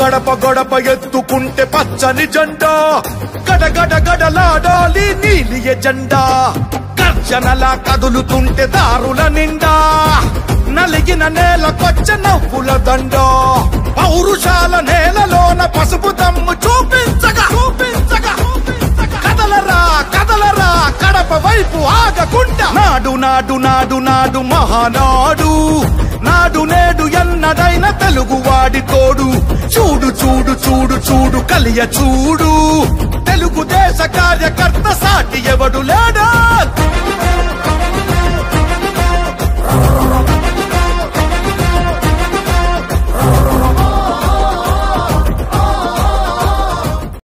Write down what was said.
గడప గడప ఎత్తుకుంటే పచ్చని జెండా గడగడ గడలాడాలి నీలి ఎజెండా గర్జనలా కదులుతుంటే దారుల నిండా నలిగిన నేలకొచ్చ నవ్వుల దండ పౌరుషాల నేలలోన పసుపు దమ్ము చూపించగా కదలరా కదలరా కడప వైపు ఆగకుండా నాడు నాడు నాడు నాడు మహానాడు నాడు నేడు ఎన్నడైన తెలుగువాడి తోడు చూడు చూడు చూడు చూడు కలియ చూడు తెలుగుదేశ కార్యకర్త సాటి ఎవడు లేడా